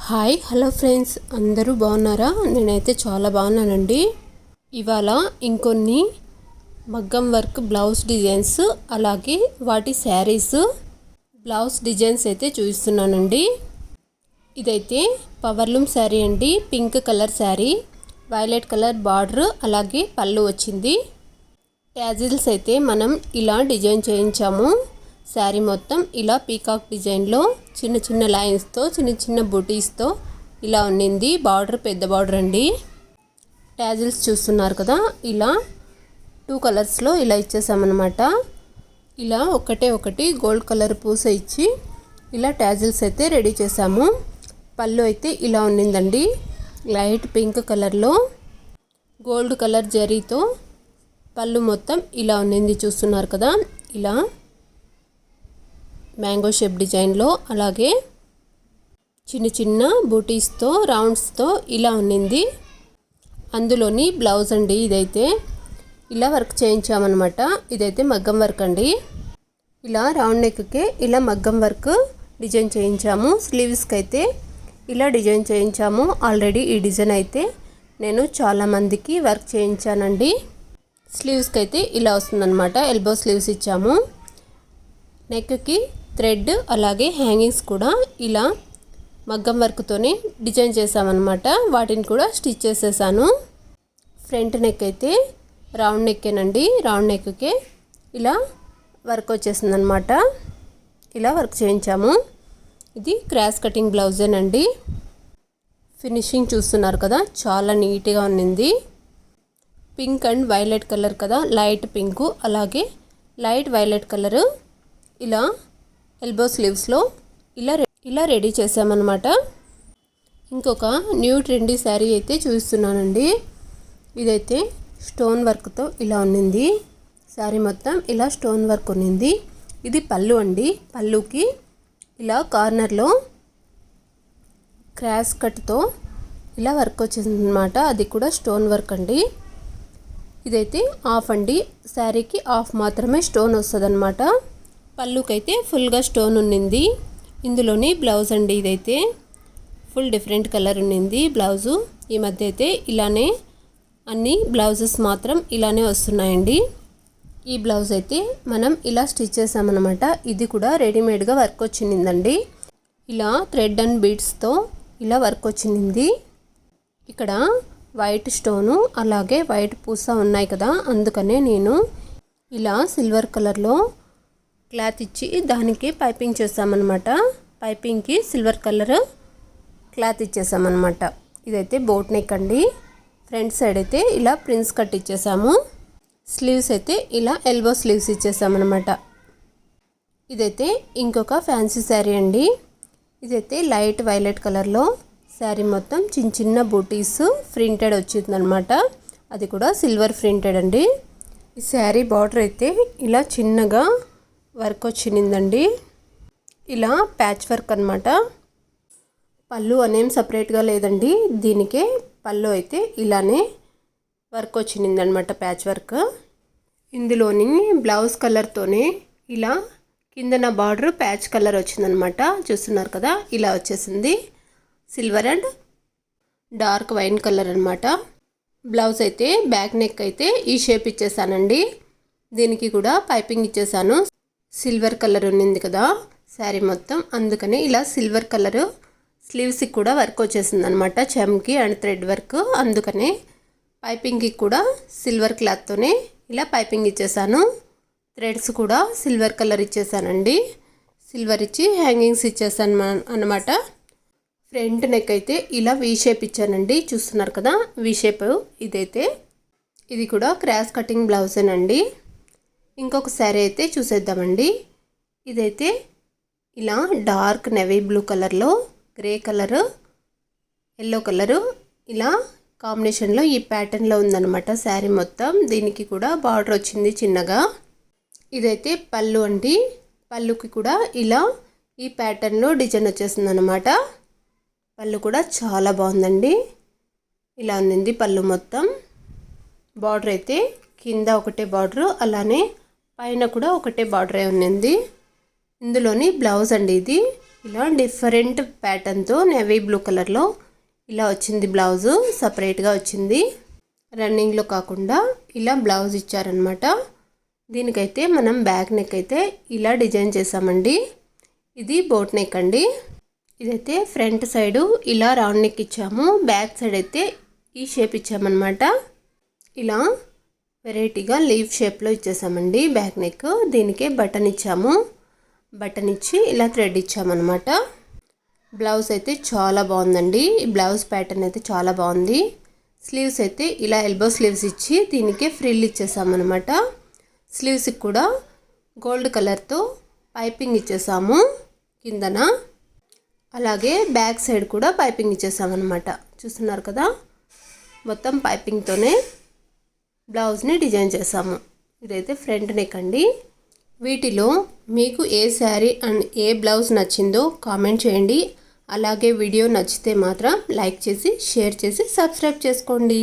Hello friends, అందరూ బాగున్నారా? నేనైతే చాలా బాగున్నానండి. ఇవాళ ఇంకొన్ని మగ్గం వర్క్ బ్లౌజ్ డిజైన్స్, అలాగే వాటి శారీస్ బ్లౌజ్ డిజైన్స్ అయితే చూపిస్తున్నానండి. ఇదైతే పవర్లూమ్ శారీ అండి. Pink colour sari, violet colour border, అలాగే పళ్ళు వచ్చింది. ట్యాజిల్స్ అయితే మనం ఇలా డిజైన్ చేయించాము. శారీ మొత్తం ఇలా పీకాక్ డిజైన్లో చిన్న చిన్న లైన్స్తో, చిన్న చిన్న బూటీస్తో ఇలా ఉన్నింది. బార్డర్ పెద్ద బార్డర్ అండి. ట్యాజిల్స్ చూస్తున్నారు కదా, ఇలా 2 కలర్స్లో ఇలా ఇచ్చేసామన్నమాట. ఇలా ఒకటి గోల్డ్ కలర్ పూస ఇచ్చి ఇలా ట్యాజిల్స్ అయితే రెడీ చేసాము. పళ్ళు అయితే ఇలా ఉన్నిందండి. లైట్ పింక్ కలర్లో గోల్డ్ కలర్ జరీతో పళ్ళు మొత్తం ఇలా ఉన్నింది. చూస్తున్నారు కదా, ఇలా మ్యాంగో షేప్ డిజైన్లో, అలాగే చిన్న చిన్న బూటీస్తో, రౌండ్స్తో ఇలా ఉన్నింది. అందులోని బ్లౌజ్ అండి. ఇదైతే ఇలా వర్క్ చేయించామన్నమాట. ఇదైతే మగ్గం వర్క్ అండి. ఇలా రౌండ్ నెక్కే ఇలా మగ్గం వర్క్ డిజైన్ చేయించాము. స్లీవ్స్కి అయితే ఇలా డిజైన్ చేయించాము. ఆల్రెడీ ఈ డిజైన్ అయితే నేను చాలామందికి వర్క్ చేయించానండి. స్లీవ్స్కి అయితే ఇలా వస్తుందన్నమాట. ఎల్బో స్లీవ్స్ ఇచ్చాము. నెక్కి థ్రెడ్, అలాగే హ్యాంగింగ్స్ కూడా ఇలా మగ్గం వర్క్తోనే డిజైన్ చేసామన్నమాట. వాటిని కూడా స్టిచ్ చేసేసాను. ఫ్రంట్ నెక్ అయితే రౌండ్ నెక్కేనండి. రౌండ్ నెక్కే ఇలా వర్క్ వచ్చేసిందనమాట. ఇలా వర్క్ చేయించాము. ఇది క్రాస్ కటింగ్ బ్లౌజేనండి. ఫినిషింగ్ చూస్తున్నారు కదా, చాలా నీట్గా ఉన్నింది. పింక్ అండ్ వైలెట్ కలర్ కదా, లైట్ పింకు, అలాగే లైట్ వైలెట్ కలరు ఇలా ఎల్బో స్లీవ్స్లో ఇలా రెడీ చేసామన్నమాట. ఇంకొక న్యూ ట్రెండీ శారీ అయితే చూపిస్తున్నానండి. ఇదైతే స్టోన్ వర్క్తో ఇలా ఉన్నింది. శారీ మొత్తం ఇలా స్టోన్ వర్క్ ఉన్నింది. ఇది పళ్ళు అండి. పళ్ళుకి ఇలా కార్నర్లో క్రాస్ కట్తో ఇలా వర్క్ వచ్చేసింది అనమాట. అది కూడా స్టోన్ వర్క్ అండి. ఇదైతే హాఫ్ అండి. శారీకి హాఫ్ మాత్రమే స్టోన్ వస్తుంది అనమాట. పళ్ళుకైతే ఫుల్గా స్టోన్ ఉన్నింది. ఇందులోని బ్లౌజ్ అండి. ఇదైతే ఫుల్ డిఫరెంట్ కలర్ ఉన్నింది బ్లౌజు. ఈ మధ్య అయితే ఇలానే అన్ని బ్లౌజెస్ మాత్రం ఇలానే వస్తున్నాయండి. ఈ బ్లౌజ్ అయితే మనం ఇలా స్టిచ్ చేసామన్నమాట. ఇది కూడా రెడీమేడ్గా వర్క్ వచ్చిందండి. ఇలా థ్రెడ్ అండ్ బీడ్స్తో ఇలా వర్క్ వచ్చింది. ఇక్కడ వైట్ స్టోను, అలాగే వైట్ పూస ఉన్నాయి కదా, అందుకనే నేను ఇలా సిల్వర్ కలర్లో క్లాత్ ఇచ్చి దానికి పైపింగ్ చేసామన్నమాట. పైపింగ్కి సిల్వర్ కలర్ క్లాత్ ఇచ్చేసామన్నమాట. ఇదైతే బోట్ నెక్ అండి. ఫ్రంట్ సైడ్ అయితే ఇలా ప్రిన్స్ కట్ ఇచ్చేసాము. స్లీవ్స్ అయితే ఇలా ఎల్బో స్లీవ్స్ ఇచ్చేసామన్నమాట. ఇదైతే ఇంకొక ఫ్యాన్సీ శారీ అండి. ఇదైతే లైట్ వైలెట్ కలర్లో శారీ మొత్తం చిన్న చిన్న బూటీస్ ప్రింటెడ్ వచ్చిందనమాట. అది కూడా సిల్వర్ ప్రింటెడ్ అండి. ఈ శారీ బార్డర్ అయితే ఇలా చిన్నగా వర్క్ వచ్చిందండి. ఇలా ప్యాచ్ వర్క్ అనమాట. పళ్ళు అనేం సపరేట్గా లేదండి. దీనికే పళ్ళు అయితే ఇలానే వర్క్ వచ్చిందనమాట, ప్యాచ్ వర్క్. ఇందులోని బ్లౌజ్ కలర్తోనే ఇలా కిందన బార్డర్ ప్యాచ్ కలర్ వచ్చిందనమాట. చూస్తున్నారు కదా, ఇలా వచ్చేసింది. Silver and dark wine colour అనమాట. బ్లౌజ్ అయితే బ్యాక్ నెక్ అయితే ఈ షేప్ ఇచ్చేసానండి. దీనికి కూడా పైపింగ్ ఇచ్చేసాను. సిల్వర్ కలర్ ఉన్నింది కదా శారీ మొత్తం, అందుకని ఇలా సిల్వర్ కలరు స్లీవ్స్కి కూడా వర్క్ వచ్చేసింది అనమాట. చెమ్కి అండ్ థ్రెడ్ వర్క్. అందుకనే పైపింగ్కి కూడా సిల్వర్ క్లాత్తోనే ఇలా పైపింగ్ ఇచ్చేసాను. థ్రెడ్స్ కూడా సిల్వర్ కలర్ ఇచ్చేసానండి. సిల్వర్ ఇచ్చి హ్యాంగింగ్స్ ఇచ్చేసాను అనమాట. ఫ్రంట్ నెక్ అయితే ఇలా వీ షేప్ ఇచ్చానండి. చూస్తున్నారు కదా, వీ షేప్. ఇదైతే ఇది కూడా క్రాస్ కటింగ్ బ్లౌజేనండి. ఇంకొక శారీ అయితే చూసేద్దామండి. ఇదైతే ఇలా డార్క్ నేవీ బ్లూ కలర్లో గ్రే కలరు, ఎల్లో కలరు ఇలా కాంబినేషన్లో ఈ ప్యాటర్న్లో ఉందన్నమాట శారీ మొత్తం. దీనికి కూడా బార్డర్ వచ్చింది చిన్నగా. ఇదైతే పళ్ళు అండి. పళ్ళుకి కూడా ఇలా ఈ ప్యాటర్న్లో డిజైన్ వచ్చేసింది అనమాట. పళ్ళు కూడా చాలా బాగుందండి. ఇలా ఉంది పళ్ళు మొత్తం. బార్డర్ అయితే కింద ఒకటే బార్డరు, అలానే పైన కూడా ఒకటే బార్డరే ఉన్నింది. ఇందులోని బ్లౌజ్ అండి. ఇది ఇలా డిఫరెంట్ ప్యాటర్న్తో నేవీ బ్లూ కలర్లో ఇలా వచ్చింది. బ్లౌజు సపరేట్గా వచ్చింది, రన్నింగ్లో కాకుండా ఇలా బ్లౌజ్ ఇచ్చారనమాట. దీనికైతే మనం బ్యాక్ నెక్ అయితే ఇలా డిజైన్ చేసామండి. ఇది బోట్ నెక్ అండి. ఇదైతే ఫ్రంట్ సైడు ఇలా రౌండ్ నెక్ ఇచ్చాము, బ్యాక్ సైడ్ అయితే ఈ షేప్ ఇచ్చామన్నమాట. ఇలా వెరైటీగా లీవ్ షేప్లో ఇచ్చేసామండి బ్యాక్ నెక్. దీనికే బటన్ ఇచ్చాము, బటన్ ఇచ్చి ఇలా థ్రెడ్ ఇచ్చామన్నమాట. బ్లౌజ్ అయితే చాలా బాగుందండి. ఈ బ్లౌజ్ ప్యాటర్న్ అయితే చాలా బాగుంది. స్లీవ్స్ అయితే ఇలా ఎల్బో స్లీవ్స్ ఇచ్చి దీనికే ఫ్రిల్ ఇచ్చేసామన్నమాట. స్లీవ్స్కి కూడా గోల్డ్ కలర్తో పైపింగ్ ఇచ్చేసాము కిందన. అలాగే బ్యాక్ సైడ్ కూడా పైపింగ్ ఇచ్చేసామన్నమాట. చూస్తున్నారు కదా, మొత్తం పైపింగ్తోనే బ్లౌజ్ని డిజైన్ చేసాము. ఇదైతే ఫ్రంట్ నెక్ అండి. వీటిలో మీకు ఏ శారీ అండ్ ఏ బ్లౌజ్ నచ్చిందో కామెంట్ చేయండి. అలాగే వీడియో నచ్చితే మాత్రం లైక్ చేసి, షేర్ చేసి, సబ్స్క్రైబ్ చేసుకోండి.